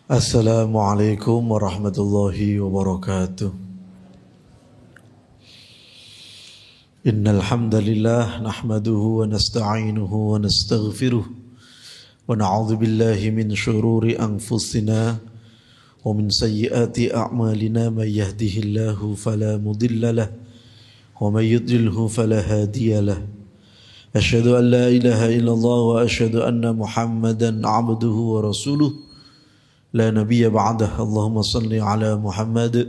Assalamualaikum warahmatullahi wabarakatuh. Innal hamdalillah nahmaduhu wa nasta'inuhu wa nastaghfiruh wa na'udzu billahi min shururi anfusina wa min sayyiati a'malina may yahdihillahu fala mudilla lahu wa may yudlilhu fala hadiya lahu. Asyhadu an la ilaha illallah wa asyhadu anna Muhammadan 'abduhu wa rasuluh. La nabiyya ba'dah. Allahumma salli ala Muhammad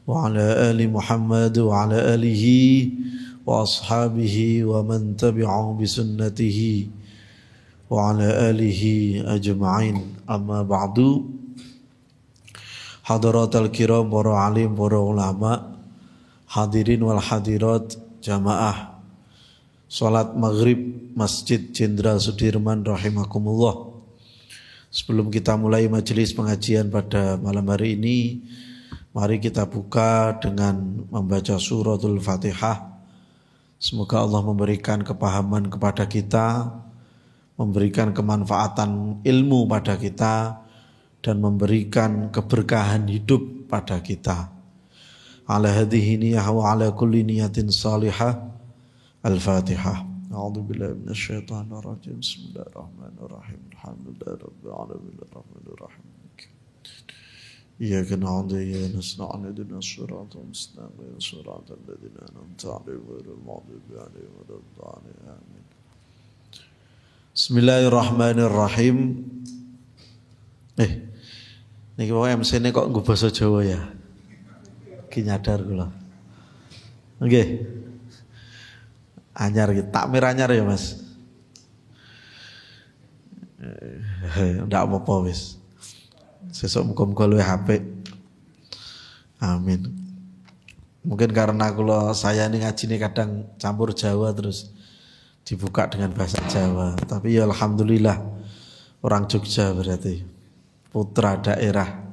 wa ala ali Muhammad wa ala alihi wa ashabihi wa man tabi'ahu bi sunnatihi wa ala alihi ajma'in. Amma ba'du. Hadaratul kiram, para alim, para ulama, hadirin wal hadirat, jamaah salat maghrib Masjid Jenderal Sudirman rahimakumullah. Sebelum kita mulai majelis pengajian pada malam hari ini, mari kita buka dengan membaca suratul Fatihah. Semoga Allah memberikan kepahaman kepada kita, memberikan kemanfaatan ilmu pada kita, dan memberikan keberkahan hidup pada kita. Ala hadhihi niyah wa ala kulli niyatin salihah. Al-Fatihah. A'udzu billahi minasy syaithanir rajim. Bismillahirrahmanirrahim. Alhamdulillahi rabbil alamin arrahmanir rahim. Iyyaka na'budu wa iyyaka nasta'in ihdinas siratal mustaqim siratal ladzina an'amta 'alaihim ghairil maghdubi 'alaihim waladdallin. Amin. Bismillahirrahmanirrahim. Niki wae MC-ne kok nggo basa Jawa ya. Ki nyadar kula. Nggih. Anyar gitu, takmir anyar ya mas. Ndak apa-apa wis. Sesuk muga-muga luwih apik. Amin. Mungkin karena kalau saya ini ngaji ini kadang campur Jawa terus dibuka dengan bahasa Jawa. Tapi ya alhamdulillah orang Jogja berarti putra daerah.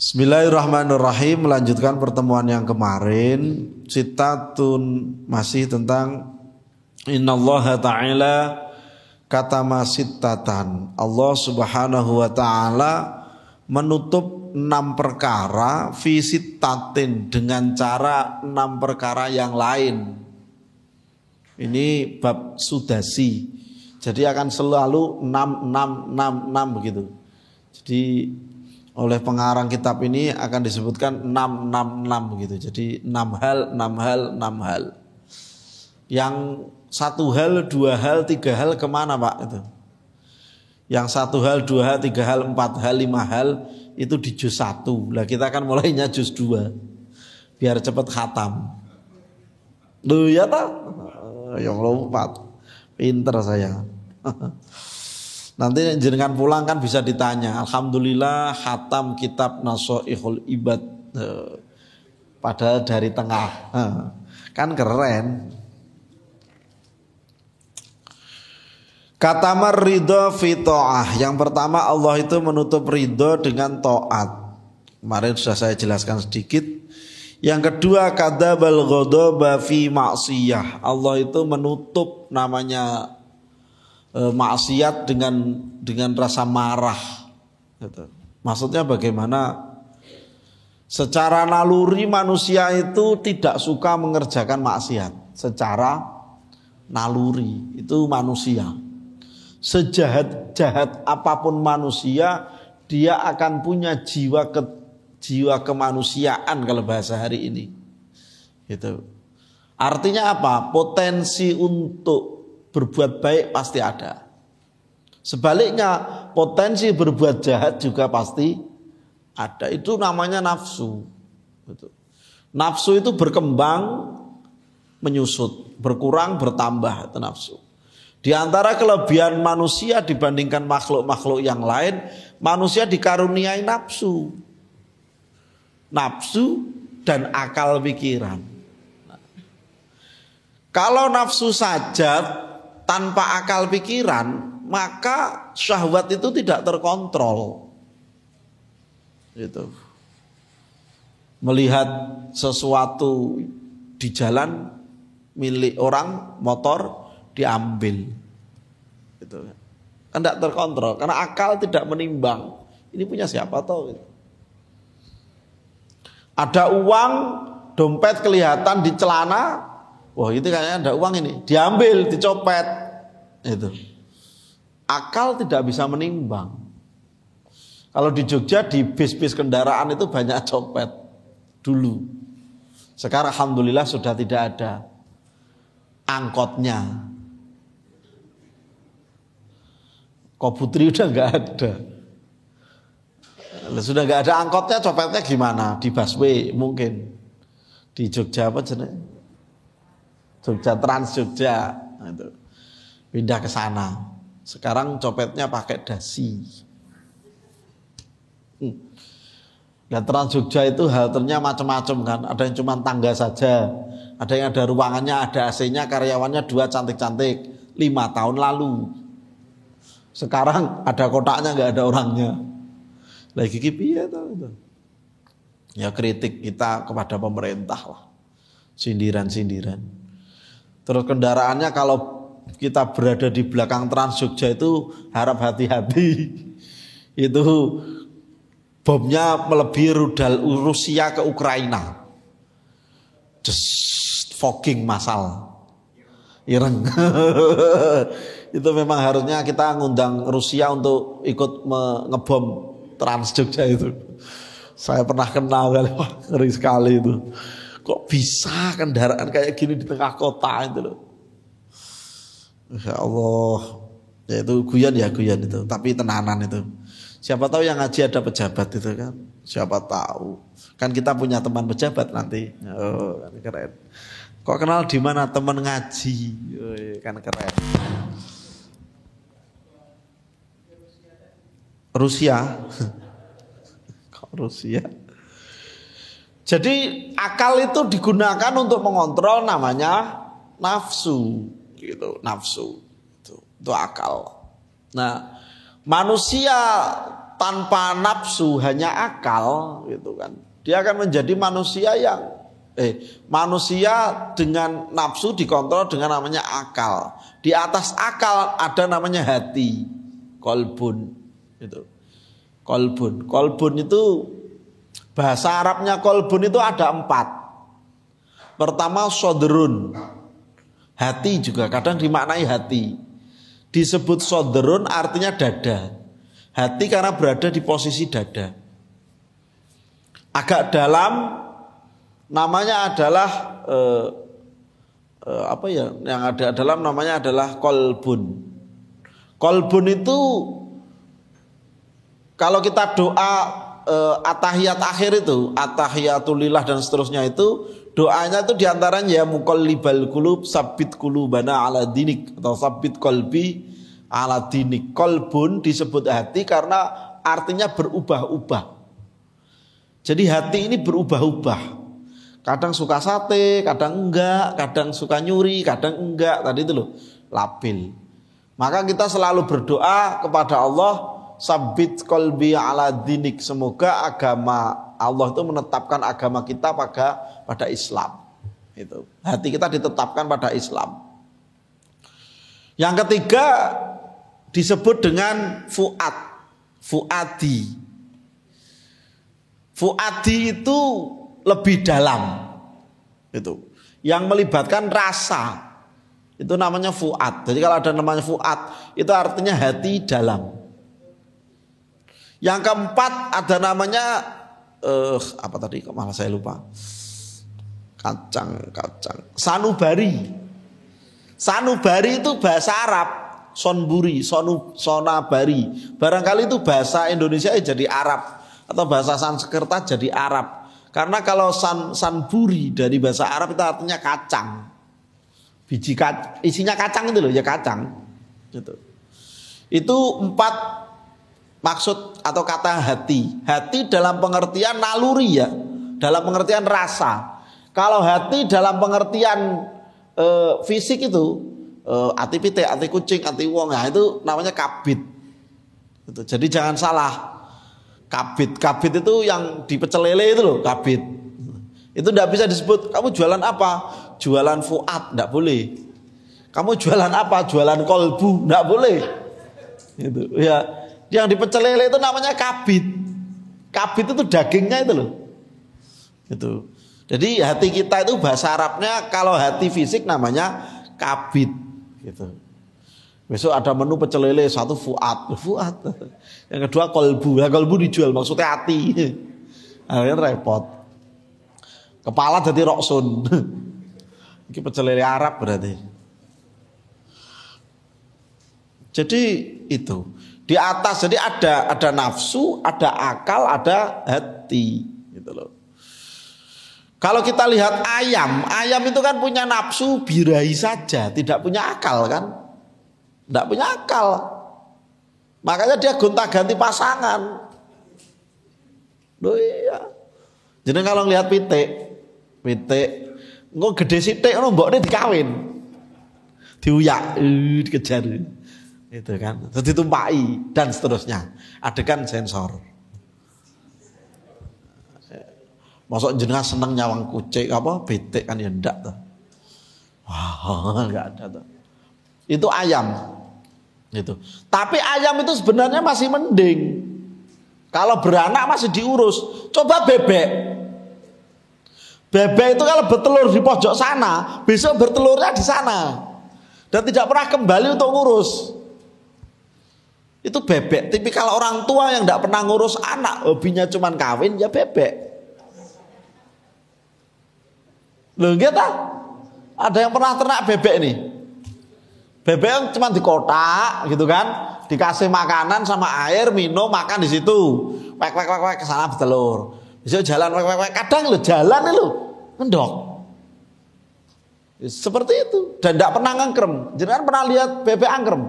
Bismillahirrahmanirrahim. Melanjutkan pertemuan yang kemarin, citatun masih tentang innallaha ta'ala katama sittatan. Allah subhanahu wa ta'ala menutup 6 perkara fi sittatin, dengan cara 6 perkara yang lain. Ini bab sudasi, jadi akan selalu 6 begitu. Jadi oleh pengarang kitab ini akan disebutkan 666 begitu. Jadi 6 hal. Yang 1 hal, 2 hal, 3 hal kemana Pak itu? Yang 1 hal, 2 hal, 3 hal, 4 hal, 5 hal itu di juz 1. Lah kita akan mulainya juz 2 biar cepat khatam. Loh ya tak? Yang lompat. Pinter saya. Nanti jenengan pulang kan bisa ditanya, alhamdulillah khatam kitab Nasoihul Ibad, padahal dari tengah, kan keren. Katamar ridho fi ta'ah. Yang pertama, Allah itu menutup ridho dengan ta'at. Kemarin sudah saya jelaskan sedikit. Yang kedua, kadzabal ghadaba fi ma'siyah. Allah itu menutup namanya maksiat dengan rasa marah. Maksudnya bagaimana? Secara naluri manusia itu tidak suka mengerjakan maksiat. Secara naluri itu manusia. Sejahat-jahat apapun manusia, dia akan punya jiwa kemanusiaan kalau bahasa hari ini. Gitu. Artinya apa? Potensi untuk berbuat baik pasti ada. Sebaliknya potensi berbuat jahat juga pasti ada. Itu namanya nafsu. Nafsu itu berkembang, menyusut, berkurang, bertambah, itu nafsu. Di antara kelebihan manusia dibandingkan makhluk-makhluk yang lain, manusia dikaruniai nafsu. Nafsu dan akal pikiran. Kalau nafsu saja tanpa akal pikiran, maka syahwat itu tidak terkontrol. Gitu. Melihat sesuatu di jalan milik orang, motor diambil. Gitu. Kan tidak terkontrol karena akal tidak menimbang. Ini punya siapa toh? Ada uang, dompet kelihatan di celana. Wah, itu kayaknya ada uang ini. Diambil, dicopet. Itu. Akal tidak bisa menimbang. Kalau di Jogja di bis-bis kendaraan itu banyak copet dulu. Sekarang alhamdulillah sudah tidak ada angkotnya. Koputri udah nggak ada. Sudah nggak ada angkotnya, copetnya gimana? Di busway mungkin. Di Jogja apa jenis? Jogja Trans Jogja. Itu. Pindah ke sana. Sekarang copetnya pakai dasi. Dan Trans Jogja itu halternya macam-macam kan. Ada yang cuma tangga saja, ada yang ada ruangannya, ada AC-nya, karyawannya 2 cantik-cantik. 5 tahun lalu. Sekarang ada kotaknya, nggak ada orangnya. Lagi piye itu? Ya kritik kita kepada pemerintah lah. Sindiran-sindiran. Terus kendaraannya kalau kita berada di belakang Trans Jogja itu harap hati-hati. Itu bomnya melebihi rudal Rusia ke Ukraina. Just fogging massal. Ireng. Itu memang harusnya kita ngundang Rusia untuk ikut ngebom Trans Jogja itu. Saya pernah kenal kali, wah ngeri sekali itu. Kok bisa kendaraan kayak gini di tengah kota itu loh. Ya Allah. Ya itu guyon itu, tapi tenanan itu. Siapa tahu yang ngaji ada pejabat itu kan. Siapa tahu. Kan kita punya teman pejabat nanti. Oh, kan keren. Kok kenal di mana teman ngaji? Oh, kan keren. Rusia. Kok Rusia? Jadi akal itu digunakan untuk mengontrol namanya nafsu, gitu, nafsu. Itu akal. Nah, manusia tanpa nafsu hanya akal gitu kan. Dia akan menjadi manusia yang manusia dengan nafsu dikontrol dengan namanya akal. Di atas akal ada namanya hati, kolbun itu. Kolbun itu bahasa Arabnya kolbun itu ada 4. Pertama sodrun, hati juga kadang dimaknai hati. Disebut sodrun artinya dada. Hati karena berada di posisi dada. Agak dalam namanya adalah apa ya? Yang ada dalam namanya adalah kolbun. Kolbun itu kalau kita doa atahiyat akhir itu, atahiyatulillah dan seterusnya itu, doanya itu diantaranya ya muqallibal qulub sabbit qulubana ala dinik atau sabbit qalbi ala dinik. Kolbun disebut hati karena artinya berubah-ubah. Jadi hati ini berubah-ubah. Kadang suka sate, kadang enggak, kadang suka nyuri, kadang enggak. Tadi itu loh, labil. Maka kita selalu berdoa kepada Allah, sabbit qalbi ala dinik. Semoga agama Allah itu menetapkan agama kita pada Islam. Itu. Hati kita ditetapkan pada Islam. Yang ketiga disebut dengan fuad. Fuadi. Fuadi itu lebih dalam. Itu. Yang melibatkan rasa. Itu namanya fuad. Jadi kalau ada namanya fuad, itu artinya hati dalam. Yang keempat ada namanya apa tadi? Kok malah saya lupa. Kacang. Sanubari. Sanubari itu bahasa Arab. Sonburi, sonabari. Barangkali itu bahasa Indonesia jadi Arab atau bahasa Sanskerta jadi Arab. Karena kalau sanburi dari bahasa Arab itu artinya kacang. Biji isinya kacang itu loh, ya kacang. Gitu. Itu 4 maksud atau kata hati. Hati dalam pengertian naluri ya, dalam pengertian rasa. Kalau hati dalam pengertian fisik itu ati pitik, ati kucing, ati wong, nah itu namanya kabit. Gitu. Jadi jangan salah. Kabit itu yang di pecel lele itu loh, kabit. Itu tidak bisa disebut kamu jualan apa? Jualan fuad, tidak boleh. Kamu jualan apa? Jualan kolbu, tidak boleh. Itu ya, yang di pecel lele itu namanya kabid. Kabid itu dagingnya itu loh. Itu. Jadi hati kita itu bahasa Arabnya kalau hati fisik namanya kabid gitu. Besok ada menu pecel lele, satu fuad. Yang kedua kolbu. Nah, kolbu dijual maksudnya hati. Akhirnya repot. Kepala jadi roksun. Ini pecel lele Arab berarti. Jadi itu. Di atas jadi ada nafsu, ada akal, ada hati gitu loh. Kalau kita lihat ayam itu kan punya nafsu birahi saja, tidak punya akal kan? Tidak punya akal. Makanya dia gonta-ganti pasangan. Loh iya. Jadi kalau ngelihat pitik, engko gede sithik ngono mbokne dikawin. Diuyak, dikejar. Itu kan, terus ditumpaki dan seterusnya. Adegan sensor. Masuk jenengan seneng nyawang kucing apa pitik kan ya ndak tuh. Wah, enggak ada tuh. Itu ayam. Gitu. Tapi ayam itu sebenarnya masih mending. Kalau beranak masih diurus. Coba bebek. Bebek itu kalau bertelur di pojok sana, besok bertelurnya di sana. Dan tidak pernah kembali untuk ngurus. Itu bebek. Tipikal orang tua yang tidak pernah ngurus anak, hobinya cuma kawin, ya bebek. Loh gitu. Ada yang pernah ternak bebek nih. Bebek yang cuma di kotak gitu kan, dikasih makanan sama air, minum, makan di situ. Wek ke sana bertelur. Besok jalan wek. Kadang lo jalan lo mendok. Seperti itu dan tidak pernah ngangkrem. Jenengan pernah lihat bebek angkrem?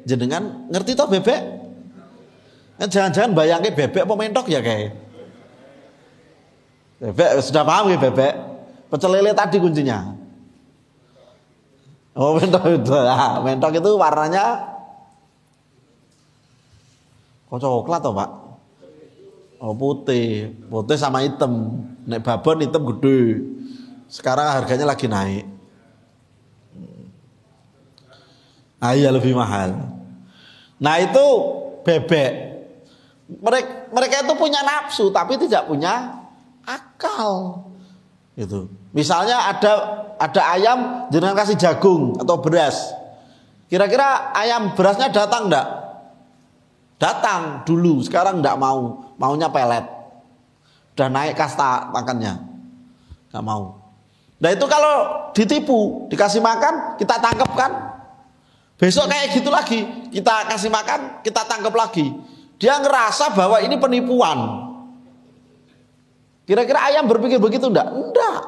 Jenengan ngerti toh bebek? Jangan-jangan bayangin bebek apa mentok ya kayak. Bebek sudah paham ya bebek? Pecel lele tadi kuncinya. Oh mentok itu. Nah, mentok itu warnanya kok coklat toh Pak? Oh putih sama hitam. Nek babon hitam gede. Sekarang harganya lagi naik. Iya lebih mahal. Nah itu bebek. Mereka itu punya nafsu tapi tidak punya akal. Gitu. Misalnya ada ayam jenengan kasih jagung atau beras. Kira-kira ayam berasnya datang enggak? Datang dulu, sekarang enggak mau. Maunya pelet. Udah naik kasta makannya. Enggak mau. Nah itu kalau ditipu, dikasih makan, kita tangkap kan? Besok kayak gitu lagi, kita kasih makan, kita tangkap lagi. Dia ngerasa bahwa ini penipuan. Kira-kira ayam berpikir begitu enggak? Enggak.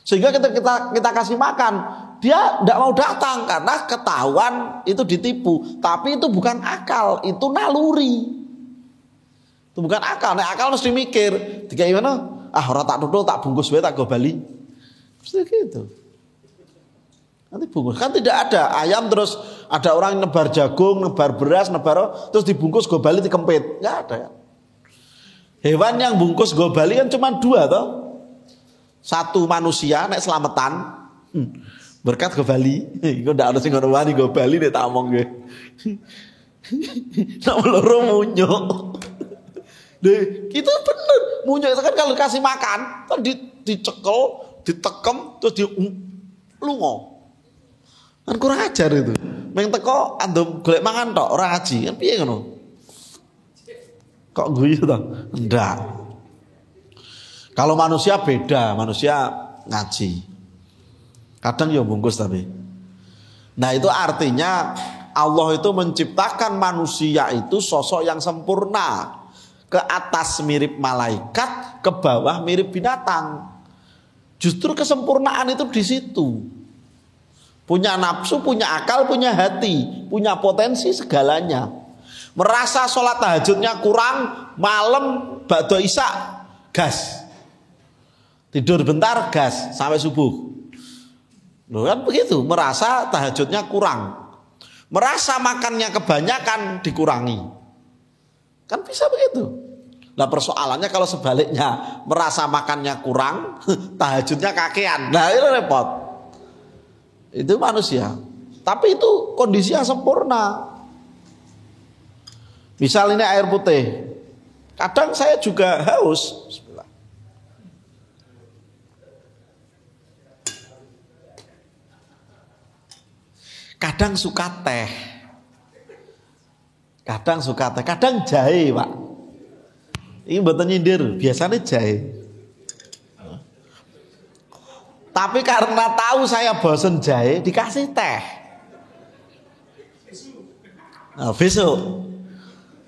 Sehingga kita kasih makan, dia enggak mau datang karena ketahuan itu ditipu. Tapi itu bukan akal, itu naluri. Itu bukan akal. Nah akal mesti mikir, dikai mana? Ah ora tak tutul, tak bungkus wae, tak go bali. Mesti gitu. Nanti bungkus kan tidak ada ayam terus ada orang nebar jagung, nebar beras, terus dibungkus go bali dikempit. Enggak ada ya. Hewan yang bungkus go bali kan cuma dua toh. Satu manusia nek selamatan. Berkat go bali. Iku ndak ono sing ngono wani go bali nek tak omong kowe. Nek loro munyo. Deh, itu bener. Munyo itu kan kalau kasih makan, kan dicekel, ditekem terus di lungo. Kan kurang ajar itu. Meng teko andom golek mangan tok ora ngaji. Kan piye ngono? Kok guyu toh? Enggak. Kalau manusia beda, manusia ngaji. Kadang ya bungkus tapi. Nah, itu artinya Allah itu menciptakan manusia itu sosok yang sempurna. Ke atas mirip malaikat, ke bawah mirip binatang. Justru kesempurnaan itu di situ. Punya nafsu, punya akal, punya hati, punya potensi segalanya. Merasa sholat tahajudnya kurang, malam ba'da isya gas. Tidur bentar gas sampai subuh. Loh kan begitu, merasa tahajudnya kurang. Merasa makannya kebanyakan dikurangi. Kan bisa begitu. Nah persoalannya kalau sebaliknya, merasa makannya kurang, tahajudnya kakean. Nah itu repot. Itu manusia. Tapi itu kondisi yang sempurna. Misal ini air putih. Kadang saya juga haus. Bismillah. Kadang suka teh. Kadang suka teh, kadang jahe, Pak. Ini mboten nyindir, biasanya jahe. Tapi karena tahu saya bosen jahe, dikasih teh. Nah, besok.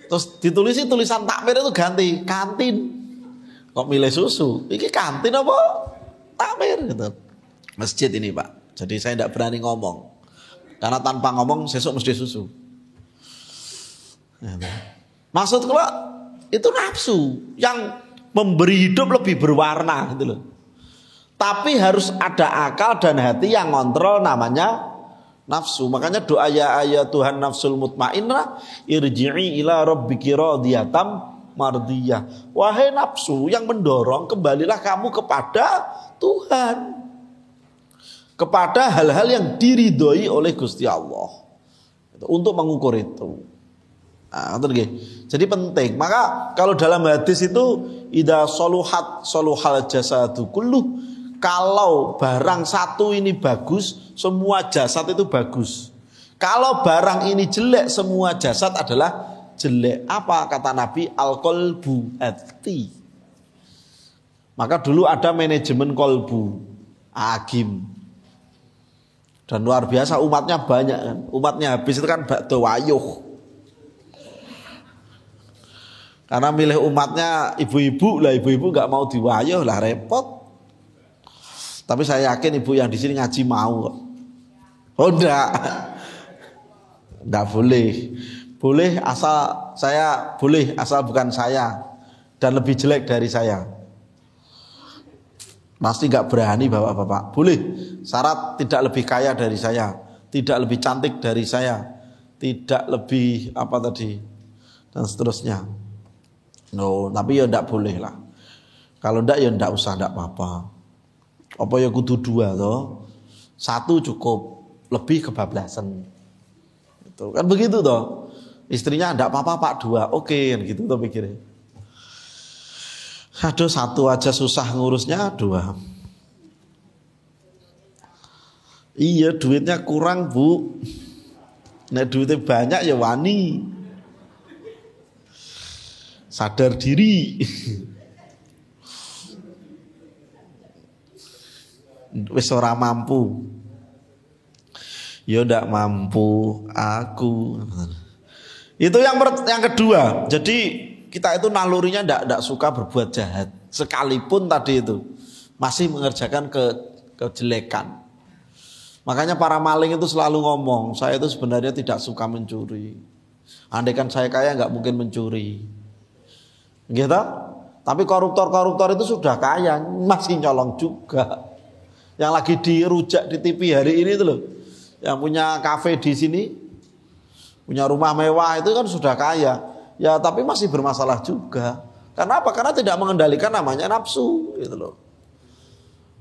Terus ditulis tulisan takmir itu ganti kantin. Kok milih susu? Ini kantin apa takmir gitu. Masjid ini, Pak. Jadi saya tidak berani ngomong. Karena tanpa ngomong besok mesti susu. Maksud kalau itu nafsu yang memberi hidup lebih berwarna gitu loh. Tapi harus ada akal dan hati yang ngontrol, namanya nafsu. Makanya doa ya Tuhan nafsul mutmainnah irji'i ila rabbiki radhiyatam mardiyah. Wahai nafsu yang mendorong, kembalilah kamu kepada Tuhan, kepada hal-hal yang diridhoi oleh Gusti Allah. Untuk mengukur itu. Nah, jadi penting. Maka kalau dalam hadis itu idza soluhat soluhal jasadu kullu, kalau barang satu ini bagus, semua jasad itu bagus. Kalau barang ini jelek, semua jasad adalah jelek. Apa kata Nabi? Al-qalbu, hati. Maka dulu ada manajemen kolbu, agim. Dan luar biasa umatnya banyak kan. Umatnya habis itu kan bakdo wayuh. Karena milih umatnya ibu-ibu lah, ibu-ibu nggak mau diwayuh lah, repot. Tapi saya yakin ibu yang di sini ngaji mau. Oh enggak boleh. Boleh asal saya, boleh asal bukan saya dan lebih jelek dari saya. Pasti nggak berani bapak-bapak. Boleh, syarat tidak lebih kaya dari saya, tidak lebih cantik dari saya, tidak lebih apa tadi dan seterusnya. No, tapi ya ndak boleh lah. Kalau ndak ya ndak usah, ndak apa-apa. Apa ya kudu dua toh? Satu cukup, lebih kebablasan. Itu kan begitu toh. Istrinya ndak apa-apa Pak, dua. Oke, kan gitu toh pikirnya. Aduh, satu aja susah ngurusnya, dua. Iya, duitnya kurang, Bu. Nek duitnya banyak ya wani. Sadar diri. Wis ora mampu. Ya ndak mampu aku. Itu yang kedua. Jadi kita itu nalurinya ndak suka berbuat jahat. Sekalipun tadi itu masih mengerjakan kejelekan. Makanya para maling itu selalu ngomong, saya itu sebenarnya tidak suka mencuri. Andaikan saya kaya nggak mungkin mencuri. Gitu? Tapi koruptor-koruptor itu sudah kaya, masih nyolong juga. Yang lagi dirujak di TV hari ini itu loh, yang punya kafe di sini, punya rumah mewah itu kan sudah kaya. Ya tapi masih bermasalah juga. Karena apa? Karena tidak mengendalikan namanya nafsu gitu loh.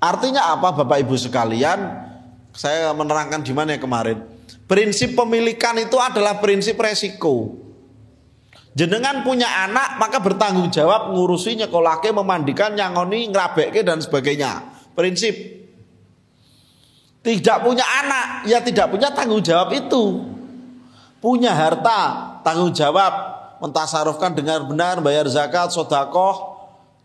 Artinya apa Bapak Ibu sekalian? Saya menerangkan di mana kemarin. Prinsip pemilikan itu adalah prinsip resiko. Jenengan punya anak maka bertanggung jawab ngurusi, nyekolake, memandikan, nyangoni, ngerabeke dan sebagainya. Prinsip. Tidak punya anak ya tidak punya tanggung jawab itu. Punya harta, tanggung jawab mentasarufkan dengan benar, bayar zakat, sedekah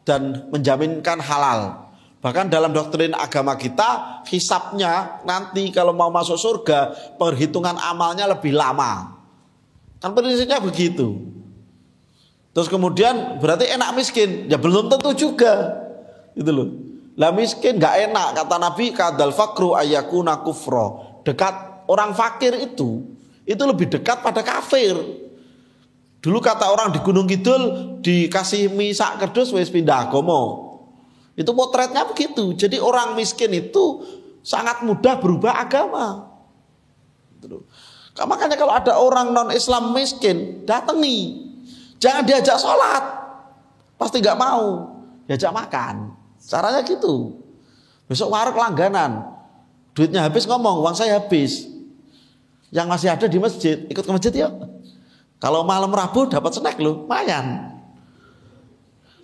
dan menjaminkan halal. Bahkan dalam doktrin agama kita, hisabnya nanti kalau mau masuk surga, perhitungan amalnya lebih lama. Kan prinsipnya begitu. Terus kemudian berarti enak miskin? Ya belum tentu juga. Gitu loh. Lah miskin gak enak, kata Nabi kadal fakru ayyakuna kufra. Dekat orang fakir itu lebih dekat pada kafir. Dulu kata orang di Gunung Kidul dikasih mie sak kerdus wis pindah agama. Itu potretnya begitu. Jadi orang miskin itu sangat mudah berubah agama. Gitu. Makanya kalau ada orang non-Islam miskin, datangi. Jangan diajak sholat, pasti gak mau. Diajak makan, caranya gitu. Besok warung langganan, duitnya habis ngomong, uang saya habis. Yang masih ada di masjid, ikut ke masjid yuk. Kalau malam Rabu dapat snack loh, lumayan.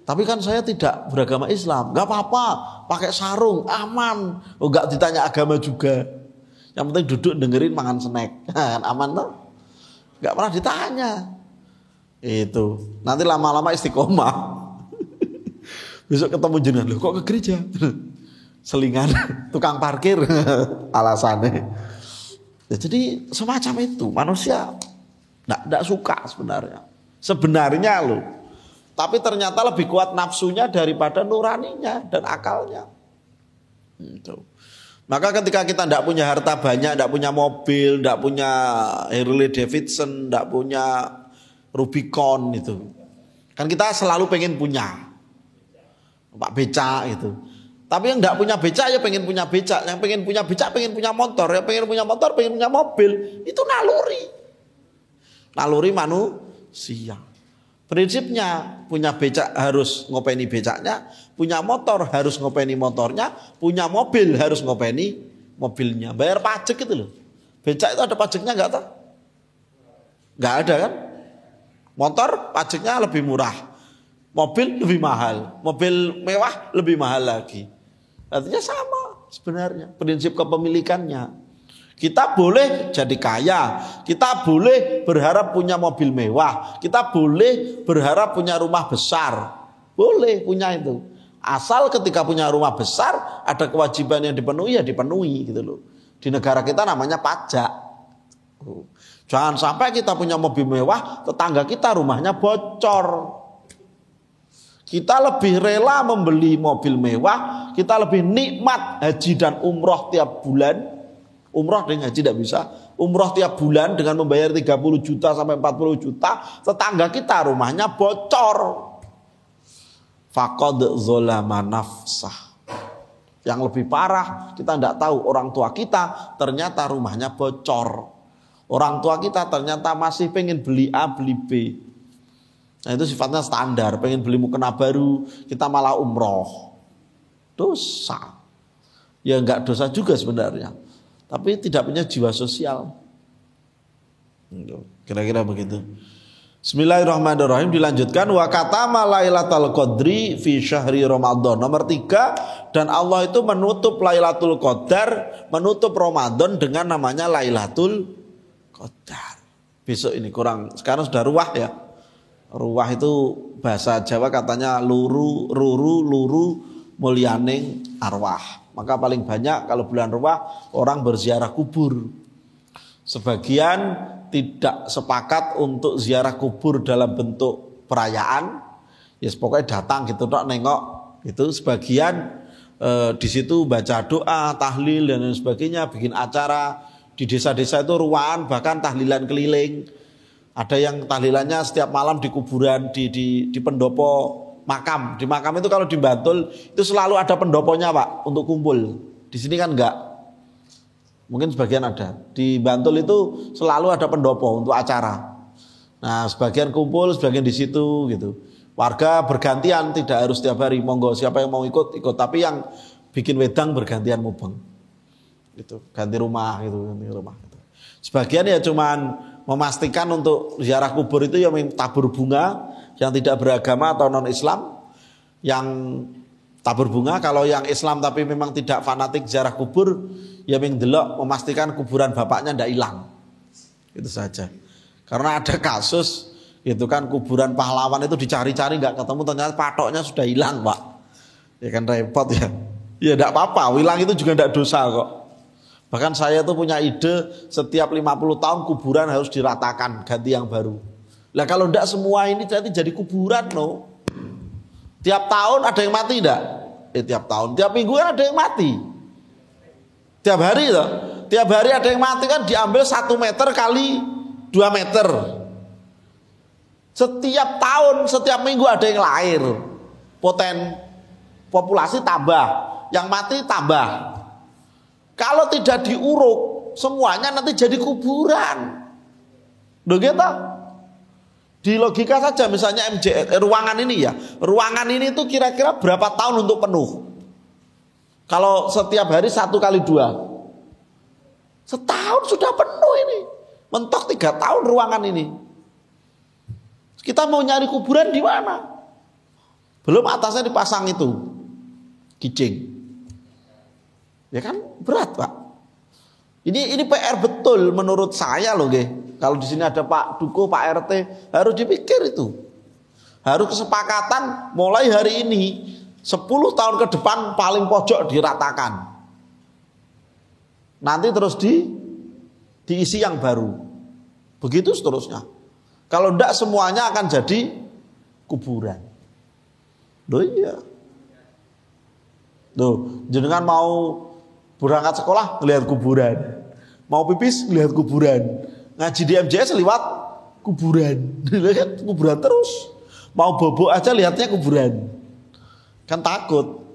Tapi kan saya tidak beragama Islam, nggak apa-apa, pakai sarung, aman. Oh, nggak ditanya agama juga. Yang penting duduk dengerin makan snack, kan aman tuh. Nggak pernah ditanya. Itu nanti lama-lama istiqomah. Besok ketemu jenengan, loh kok ke gereja? Selingan, tukang parkir, alasannya. Ya, jadi semacam itu manusia nggak suka sebenarnya loh. Tapi ternyata lebih kuat nafsunya daripada nuraninya dan akalnya. Itu. Maka ketika kita tidak punya harta banyak, tidak punya mobil, tidak punya Harley Davidson, tidak punya Rubicon itu, kan kita selalu pengen punya Pak becak itu. Tapi yang tidak punya becak ya pengen punya becak, yang pengen punya becak pengen punya motor, yang pengen punya motor pengen punya mobil. Itu naluri manusia. Prinsipnya punya becak harus ngopeni becaknya, punya motor harus ngopeni motornya, punya mobil harus ngopeni mobilnya. Bayar pajak itu loh. Becak itu ada pajaknya nggak tahu? Nggak ada kan? Motor pajaknya lebih murah, mobil lebih mahal, mobil mewah lebih mahal lagi. Artinya sama sebenarnya prinsip kepemilikannya. Kita boleh jadi kaya, kita boleh berharap punya mobil mewah, kita boleh berharap punya rumah besar, boleh punya itu. Asal ketika punya rumah besar ada kewajiban yang dipenuhi ya dipenuhi gitu loh. Di negara kita namanya pajak. Jangan sampai kita punya mobil mewah, tetangga kita rumahnya bocor. Kita lebih rela membeli mobil mewah, kita lebih nikmat haji dan umroh tiap bulan. Umroh dengan haji tidak bisa. Umroh tiap bulan dengan membayar 30 juta sampai 40 juta. Tetangga kita rumahnya bocor. Faqad zolama nafsah. Yang lebih parah, kita tidak tahu orang tua kita ternyata rumahnya bocor. Orang tua kita ternyata masih pengen beli A, beli B. Nah itu sifatnya standar. Pengen beli mukena baru, kita malah umroh. Dosa. Ya enggak dosa juga sebenarnya. Tapi tidak punya jiwa sosial. Kira-kira begitu. Bismillahirrahmanirrahim. Dilanjutkan wa katama lailatul qadri fi syahri Ramadan. Nomor 3, dan Allah itu menutup Lailatul Qadar, menutup Ramadan dengan namanya Lailatul Qadar. Besok ini kurang, sekarang sudah ruwah ya. Ruwah itu bahasa Jawa katanya luru mulyaning arwah. Maka paling banyak kalau bulan ruwah orang berziarah kubur. Sebagian tidak sepakat untuk ziarah kubur dalam bentuk perayaan. Ya pokoknya datang gitu tok nengok gitu. Sebagian di situ baca doa, tahlil dan lain sebagainya, bikin acara. Di desa-desa itu ruwahan bahkan tahlilan keliling. Ada yang tahlilannya setiap malam di kuburan di pendopo makam. Di makam itu kalau di Bantul itu selalu ada pendoponya Pak untuk kumpul. Di sini kan enggak. Mungkin sebagian ada. Di Bantul itu selalu ada pendopo untuk acara. Nah, sebagian kumpul, sebagian di situ gitu. Warga bergantian, tidak harus setiap hari. Monggo siapa yang mau ikut. Tapi yang bikin wedang bergantian mubeng. Gitu. Ganti rumah gitu. Sebagian ya cuman memastikan untuk ziarah kubur itu yang tabur bunga. Yang tidak beragama atau non-Islam yang tabur bunga. Kalau yang Islam tapi memang tidak fanatik ziarah kubur, ya mendelok memastikan kuburan bapaknya tidak hilang. Itu saja. Karena ada kasus itu kan kuburan pahlawan itu dicari-cari nggak ketemu, ternyata patoknya sudah hilang Pak. Ya kan repot ya. Ya tidak apa-apa, hilang itu juga tidak dosa kok. Bahkan saya tuh punya ide setiap 50 tahun kuburan harus diratakan, ganti yang baru. Lah kalau enggak semua ini jadi kuburan loh. Tiap tahun ada yang mati enggak? Tiap tahun, tiap minggu kan ada yang mati. Tiap hari loh. Tiap hari ada yang mati kan diambil 1 meter kali 2 meter. Setiap tahun, setiap minggu ada yang lahir. Populasi tambah, yang mati tambah. Kalau tidak diuruk, semuanya nanti jadi kuburan. Loh gitu. Di logika saja misalnya ruangan ini ya. Ruangan ini tuh kira-kira berapa tahun untuk penuh? Kalau setiap hari 1 kali 2. Setahun sudah penuh ini. Mentok 3 tahun ruangan ini. Kita mau nyari kuburan di mana? Belum atasnya dipasang itu kijing. Ya kan berat, Pak. Ini PR betul menurut saya loh, nggih. Kalau di sini ada Pak Duko, Pak RT, harus dipikir itu. Harus kesepakatan mulai hari ini 10 tahun ke depan paling pojok diratakan. Nanti terus diisi yang baru. Begitu seterusnya. Kalau enggak semuanya akan jadi kuburan. Loh iya. Loh, jenengan mau berangkat sekolah ngelihat kuburan. Mau pipis ngelihat kuburan. Ngaji di MJS lewat kuburan. Lihat kuburan terus. Mau bobo aja lihatnya kuburan. Kan takut.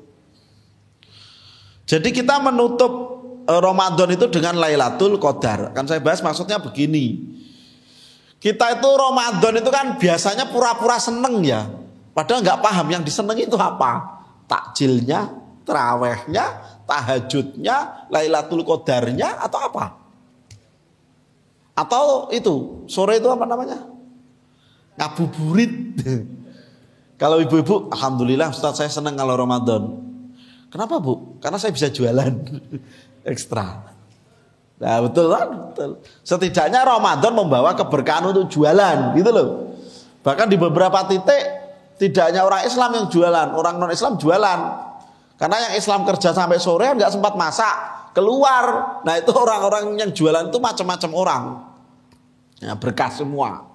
Jadi kita menutup Ramadan itu dengan Lailatul Qadar. Kan saya bahas maksudnya begini. Kita itu Ramadan itu kan biasanya pura-pura seneng ya. Padahal nggak paham yang disenengi itu apa. Takjilnya, terawihnya, tahajudnya, Lailatul Qadarnya atau apa? Atau itu sore itu apa namanya? Ngabuburit. Kalau ibu-ibu, alhamdulillah Ustaz saya senang kalau Ramadan. Kenapa Bu? Karena saya bisa jualan ekstra. Nah betul kan? Betul. Setidaknya Ramadan membawa keberkahan untuk jualan, gitu loh. Bahkan di beberapa titik tidak hanya orang Islam yang jualan, orang non Islam jualan. Karena yang Islam kerja sampai sore nggak sempat masak, keluar. Nah itu orang-orang yang jualan itu macam-macam orang. Ya, berkah semua.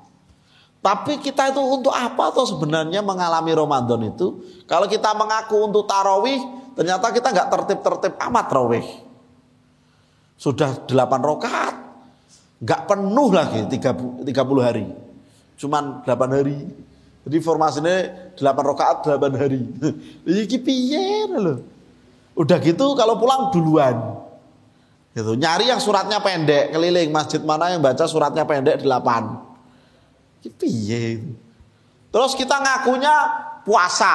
Tapi kita itu untuk apa tuh sebenarnya mengalami Ramadan itu? Kalau kita mengaku untuk tarawih, ternyata kita nggak tertib-tertib amat tarawih. Sudah 8 rakaat, nggak penuh lagi 30 hari, cuman 8 hari. Jadi formasinya 8 rakaat 8 hari. Iki piye lho. Udah gitu kalau pulang duluan. Gitu. Nyari yang suratnya pendek, keliling masjid mana yang baca suratnya pendek 8. Iki piye. Terus kita ngakunya puasa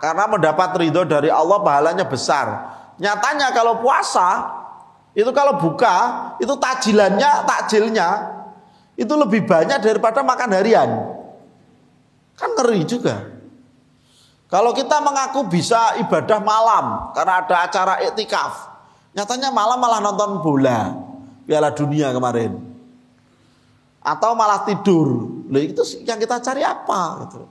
karena mendapat ridho dari Allah, pahalanya besar. Nyatanya kalau puasa itu kalau buka itu takjilnya itu lebih banyak daripada makan harian. Kan ngeri juga. Kalau kita mengaku bisa ibadah malam karena ada acara iktikaf, nyatanya malam malah nonton bola Piala Dunia kemarin, atau malah tidur. Loh, itu yang kita cari apa? Gitu.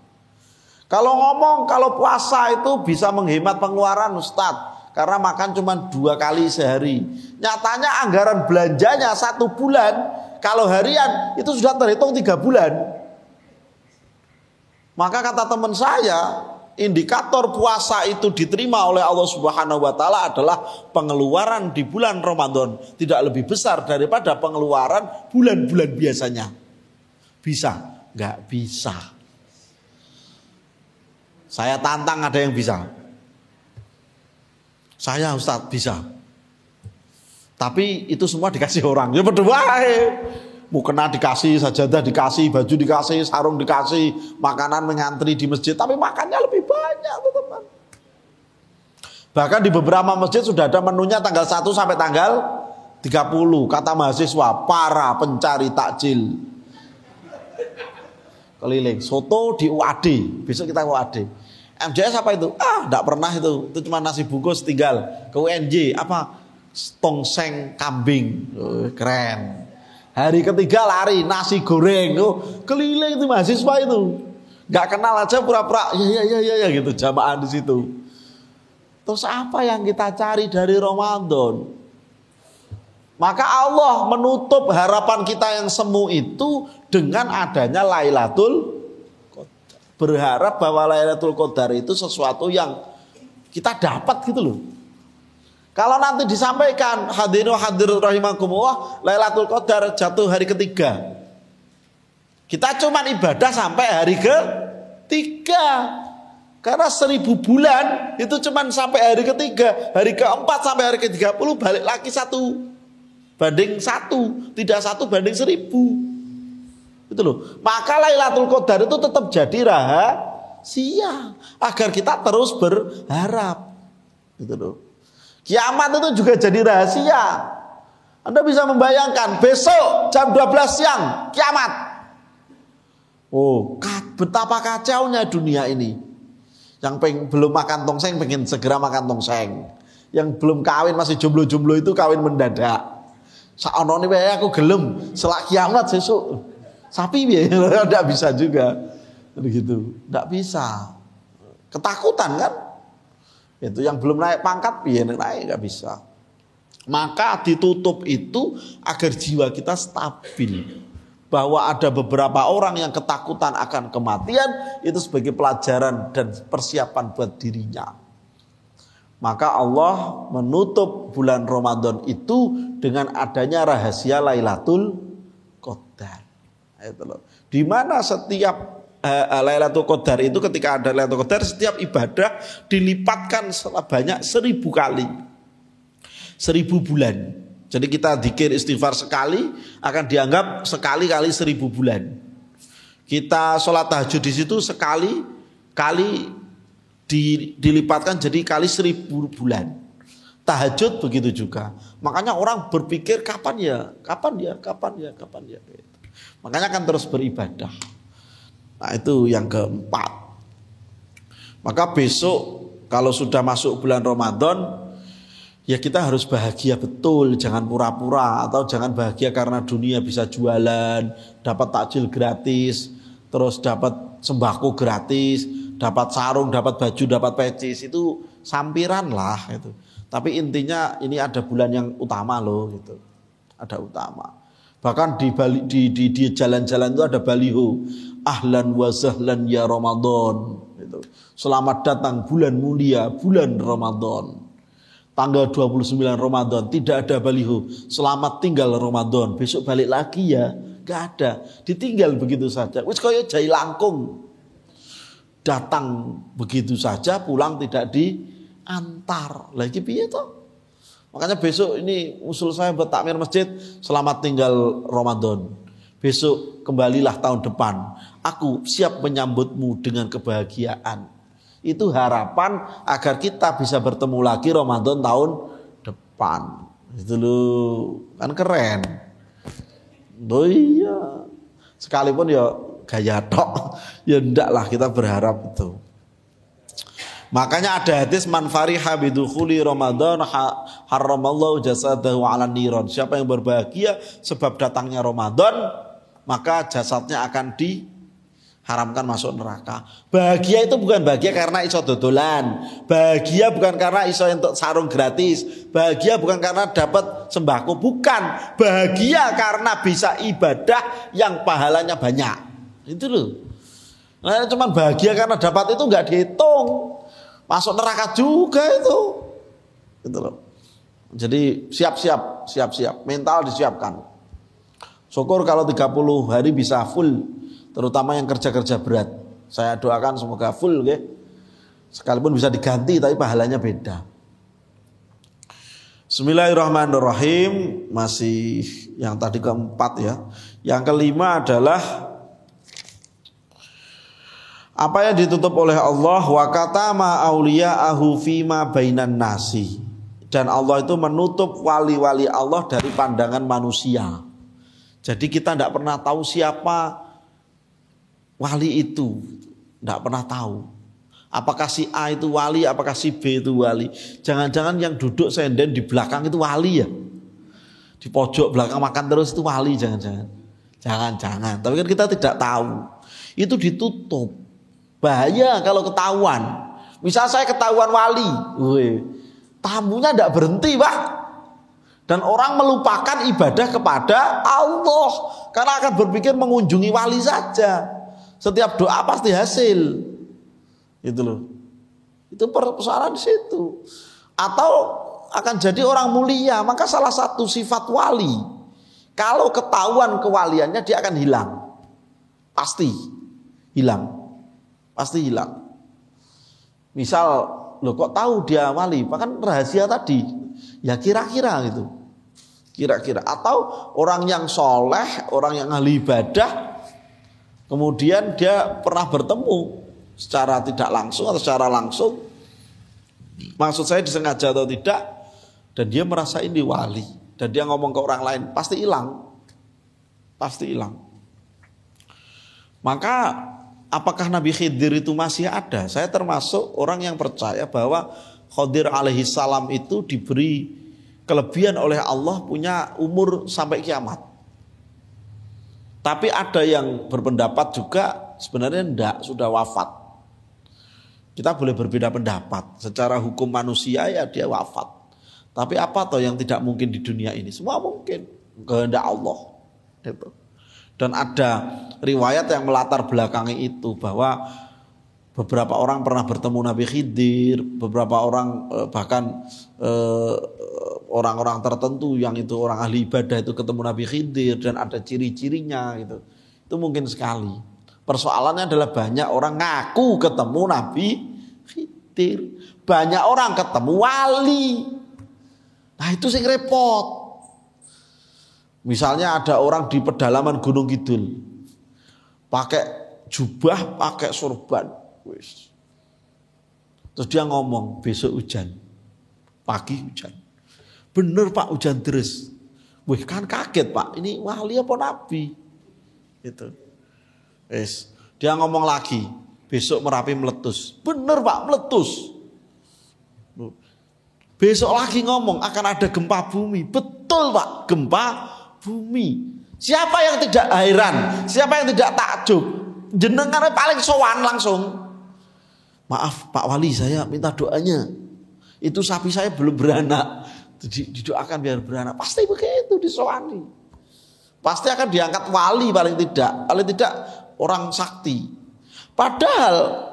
Kalau ngomong kalau puasa itu bisa menghemat pengeluaran Ustadz, karena makan cuma 2 kali sehari. Nyatanya anggaran belanjanya 1 bulan, kalau harian itu sudah terhitung 3 bulan. Maka kata teman saya, indikator puasa itu diterima oleh Allah Subhanahu wa taala adalah pengeluaran di bulan Ramadan tidak lebih besar daripada pengeluaran bulan-bulan biasanya. Bisa? Enggak bisa. Saya tantang ada yang bisa. Saya Ustadz bisa. Tapi itu semua dikasih orang. Ya berdua. Mukena dikasih, sajadah dikasih, baju dikasih, sarung dikasih, makanan mengantri di masjid, tapi makannya lebih banyak teman-teman. Bahkan di beberapa masjid sudah ada menunya tanggal 1 sampai tanggal 30. Kata mahasiswa, para pencari takjil. Keliling, soto di UAD, besok kita ke UAD. MJS apa itu? Enggak pernah itu cuma nasi bungkus tinggal. Ke UNJ, apa? Tongseng kambing, keren. Hari ketiga lari nasi goreng, keliling itu mahasiswa itu, nggak kenal aja pura-pura ya gitu jamaah di situ. Terus apa yang kita cari dari Ramadan? Maka Allah menutup harapan kita yang semu itu dengan adanya Lailatul Qadar. Berharap bahwa Lailatul Qadar itu sesuatu yang kita dapat gitu loh. Kalau nanti disampaikan hadirin hadir rahimakumullah, Lailatul Qadar jatuh hari ketiga, kita cuma ibadah sampai hari ketiga. Karena 1000 bulan itu cuma sampai hari ketiga. Hari keempat sampai hari ke-30 balik lagi 1 banding 1, tidak 1 banding 10. Itu loh. Maka Lailatul Qadar itu tetap jadi rahasia agar kita terus berharap. Gitu loh. Kiamat itu juga jadi rahasia Anda bisa membayangkan besok jam 12 siang kiamat. Oh, betapa kacaunya dunia ini. Yang belum makan tongseng pengen segera makan tongseng. Yang belum kawin masih jomblo-jomblo itu kawin mendadak. Saonone wae aku gelem selak kiamat sesuk. Sapi piye? Enggak bisa juga. Begitu. Enggak bisa. Ketakutan kan? Itu yang belum naik pangkat piye naik enggak bisa. Maka ditutup itu agar jiwa kita stabil. Bahwa ada beberapa orang yang ketakutan akan kematian, itu sebagai pelajaran dan persiapan buat dirinya. Maka Allah menutup bulan Ramadan itu dengan adanya rahasia Lailatul Qadar. Di mana setiap Lailatul Qadar itu, ketika ada Lailatul Qadar, setiap ibadah dilipatkan sebanyak 1000 kali. 1000 bulan. Jadi kita dzikir istighfar sekali akan dianggap sekali kali 1000 bulan. Kita sholat tahajud di situ sekali kali dilipatkan jadi kali 1000 bulan. Tahajud begitu juga. Makanya orang berpikir kapan ya. Makanya akan terus beribadah. Nah itu yang keempat. Maka besok kalau sudah masuk bulan Ramadan, ya kita harus bahagia betul, jangan pura-pura, atau jangan bahagia karena dunia bisa jualan, dapat takjil gratis, terus dapat sembako gratis, dapat sarung, dapat baju, dapat pecis, itu sampiran lah itu. Tapi intinya ini ada bulan yang utama loh gitu. Ada utama. Bahkan di jalan-jalan itu ada baliho, ahlan wa sahlan ya Ramadan gitu. Selamat datang bulan mulia, bulan Ramadan. Tanggal 29 Ramadan tidak ada baliho, selamat tinggal Ramadan, besok balik lagi ya, gak ada, ditinggal begitu saja. Wis kaya jai langkung, datang begitu saja, pulang tidak diantar. Lagi piye toh? Makanya besok ini usul saya buat takmir masjid, selamat tinggal Ramadan. Besok kembalilah tahun depan, aku siap menyambutmu dengan kebahagiaan. Itu harapan agar kita bisa bertemu lagi Ramadan tahun depan. Itu loh, kan keren. Oh iya. Sekalipun ya gaya tok, ya ndak lah kita berharap itu. Makanya ada hadis man fariha bidukhuli Ramadan haramallahu jasadahu 'alan niron. Siapa yang berbahagia sebab datangnya Ramadan, maka jasadnya akan diharamkan masuk neraka. Bahagia itu bukan bahagia karena iso dodolan. Bahagia bukan karena iso untuk sarung gratis. Bahagia bukan karena dapat sembako, bukan. Bahagia karena bisa ibadah yang pahalanya banyak. Itu loh. Nah, cuman bahagia karena dapat itu enggak dihitung. Masuk neraka juga itu. Gitu loh. Jadi siap-siap, mental disiapkan. Syukur kalau 30 hari bisa full, terutama yang kerja-kerja berat. Saya doakan semoga full, okay? Sekalipun bisa diganti tapi pahalanya beda. Bismillahirrahmanirrahim. Masih yang tadi keempat ya. Yang kelima adalah apa yang ditutup oleh Allah, wa katama auliya'ahu fima bainan nasi. Dan Allah itu menutup wali-wali Allah dari pandangan manusia. Jadi kita tidak pernah tahu siapa wali itu, tidak pernah tahu. Apakah si A itu wali, apakah si B itu wali. Jangan-jangan yang duduk senden di belakang itu wali ya. Di pojok belakang makan terus itu wali, jangan-jangan. Jangan-jangan. Tapi kan kita tidak tahu. Itu ditutup. Bahaya kalau ketahuan. Misal saya ketahuan wali, tamunya tidak berhenti Pak. Dan orang melupakan ibadah kepada Allah karena akan berpikir mengunjungi wali saja. Setiap doa pasti hasil. Itu loh. Itu persoalan di situ. Atau akan jadi orang mulia, maka salah satu sifat wali, kalau ketahuan kewaliannya dia akan hilang. Pasti hilang. Pasti hilang. Misal, loh kok tahu dia wali? Bahkan rahasia tadi. Ya kira-kira gitu. Kira-kira. Atau orang yang soleh, orang yang ahli ibadah, kemudian dia pernah bertemu secara tidak langsung atau secara langsung. Maksud saya disengaja atau tidak. Dan dia merasa ini wali. dan dia ngomong ke orang lain, pasti hilang. Pasti hilang. Maka apakah Nabi Khidir itu masih ada? Saya termasuk orang yang percaya bahwa Khidir alaihi salam itu diberi kelebihan oleh Allah punya umur sampai kiamat. Tapi ada yang berpendapat juga sebenarnya enggak, sudah wafat. Kita boleh berbeda pendapat. Secara hukum manusia ya dia wafat. Tapi apa toh yang tidak mungkin di dunia ini? Semua mungkin. Kehendak Allah. Gitu. Dan ada riwayat yang melatar belakangi itu bahwa beberapa orang pernah bertemu Nabi Khidir, beberapa orang bahkan orang-orang tertentu yang itu orang ahli ibadah itu ketemu Nabi Khidir dan ada ciri-cirinya gitu. Itu mungkin sekali. Persoalannya adalah banyak orang ngaku ketemu Nabi Khidir, banyak orang ketemu wali. Nah itu sing repot. Misalnya ada orang di pedalaman Gunung Kidul, pakai jubah, pakai sorban, terus dia ngomong besok hujan, pagi hujan, bener Pak hujan deres, wih kan kaget Pak, ini wali apa nabi, itu, dia ngomong lagi besok Merapi meletus, bener Pak meletus, besok lagi ngomong akan ada gempa bumi, betul Pak gempa bumi. Siapa yang tidak heran? Siapa yang tidak takjub? Jenengan paling sowan langsung. Maaf Pak Wali, saya minta doanya. Itu sapi saya belum beranak. Didoakan biar beranak. Pasti begitu disowani. Pasti akan diangkat wali paling tidak. Paling tidak orang sakti. Padahal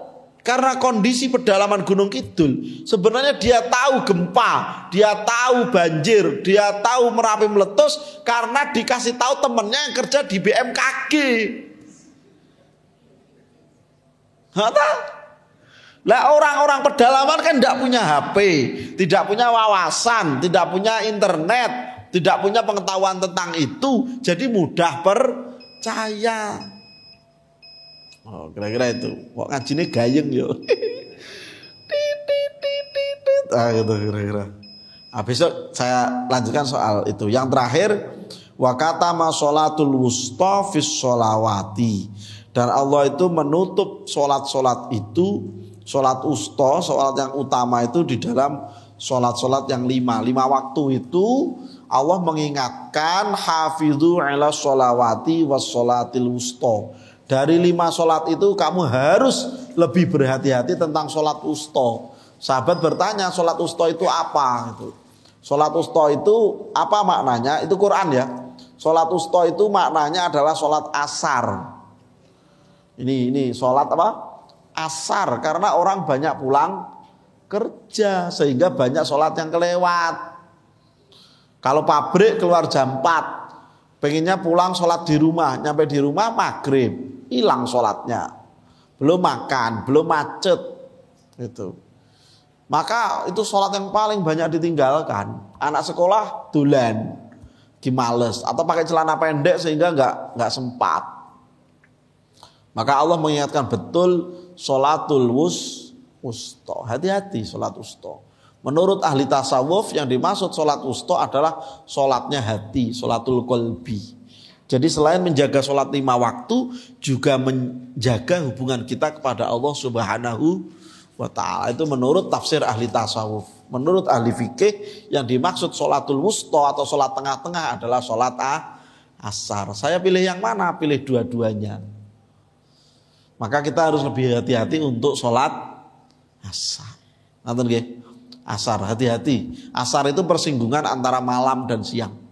karena kondisi pedalaman Gunung Kidul, sebenarnya dia tahu gempa, dia tahu banjir, dia tahu Merapi meletus karena dikasih tahu temennya yang kerja di BMKG. Lah orang-orang pedalaman kan tidak punya HP, tidak punya wawasan, tidak punya internet, tidak punya pengetahuan tentang itu, jadi mudah percaya. Oh, kira-kira itu. Kok ngajine gayeng yo. Gitu kira-kira. Nah, besok saya lanjutkan soal itu. Yang terakhir, wa katama sholatul wusta fis sholawati. Dan Allah itu menutup solat-solat itu, solat wusta, solat yang utama itu di dalam solat-solat yang 5 waktu itu Allah mengingatkan hafidhu ala sholawati was sholatil wusta. Dari 5 sholat itu kamu harus lebih berhati-hati tentang sholat wusta. Sahabat bertanya sholat wusta itu apa? Sholat wusta itu apa maknanya? Itu Quran ya. Sholat wusta itu maknanya adalah sholat asar. Ini sholat apa? Asar. Karena orang banyak pulang kerja sehingga banyak sholat yang kelewat. Kalau pabrik keluar jam 4, pengennya pulang sholat di rumah, nyampe di rumah maghrib. Hilang sholatnya, belum makan, belum macet, gitu. Maka itu sholat yang paling banyak ditinggalkan. Anak sekolah dolan, dimales atau pakai celana pendek sehingga nggak sempat. Maka Allah mengingatkan betul sholatul wusta. Hati-hati sholat wusta. Menurut ahli tasawuf yang dimaksud sholat wusta adalah sholatnya hati, sholatul qalbi. Jadi selain menjaga sholat 5 waktu, juga menjaga hubungan kita kepada Allah Subhanahu wa ta'ala. Itu menurut tafsir ahli tasawuf. Menurut ahli fikih, yang dimaksud sholatul wusta atau sholat tengah-tengah adalah sholat asar. Saya pilih yang mana? Pilih dua-duanya. Maka kita harus lebih hati-hati untuk sholat asar. Nonton nggih? Asar, hati-hati. Asar itu persinggungan antara malam dan siang.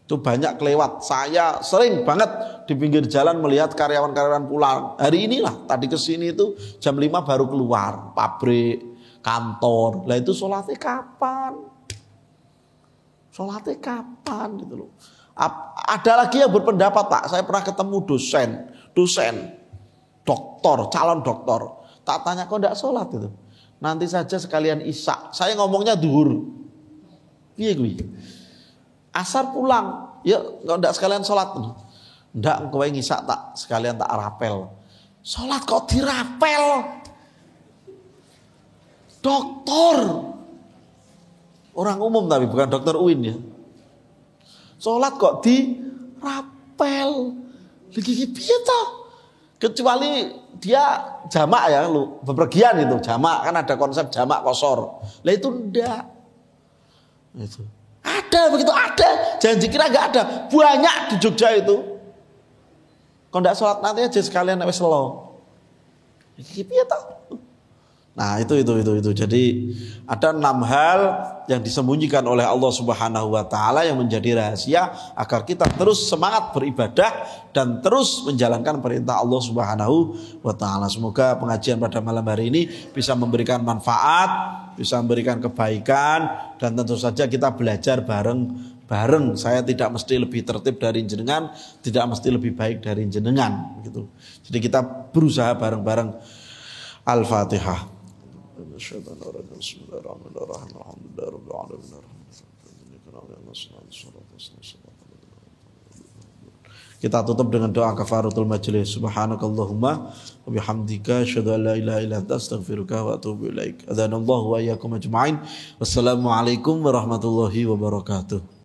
Itu banyak kelewat. Saya sering banget di pinggir jalan melihat karyawan-karyawan pulang. Hari inilah tadi kesini itu jam 5 baru keluar. Pabrik, kantor. Lah itu sholatnya kapan? Sholatnya kapan gitu loh. Ada lagi yang berpendapat Pak. Saya pernah ketemu dosen, doktor, calon doktor. Tak tanya kok enggak sholat itu. Nanti saja sekalian isya. Saya ngomongnya duhur. Piye kuwi? Asar pulang, ya enggak sekalian sholat. Enggak, kowe ngisak tak sekalian tak rapel. Sholat kok dirapel? Dokter. Orang umum tapi bukan dokter UIN ya. Salat kok dirapel. Lagi piye toh? Kecuali dia jamak ya, lu bepergian itu jamak, kan ada konsep jamak kosor. Lah itu ndak. Itu. Ada begitu ada. Jangan dikira enggak ada. Banyak di Jogja itu. Kalau ndak sholat nanti aja sekalian wis selo. Iki piye toh? Nah, itu. Jadi ada 6 hal yang disembunyikan oleh Allah Subhanahu wa taala yang menjadi rahasia agar kita terus semangat beribadah dan terus menjalankan perintah Allah Subhanahu wa taala. Semoga pengajian pada malam hari ini bisa memberikan manfaat, bisa memberikan kebaikan, dan tentu saja kita belajar bareng. Saya tidak mesti lebih tertib dari jenengan, tidak mesti lebih baik dari jenengan gitu. Jadi kita berusaha bareng-bareng. Al-Fatihah. Kita tutup dengan doa kafaratul majelis. Subhanakallahumma wa bihamdika asyhadu an la ilaha illa anta astaghfiruka wa atubu ilaik. Adzanallahu wa iyyakum ajma'in. Wassalamualaikum warahmatullahi wabarakatuh.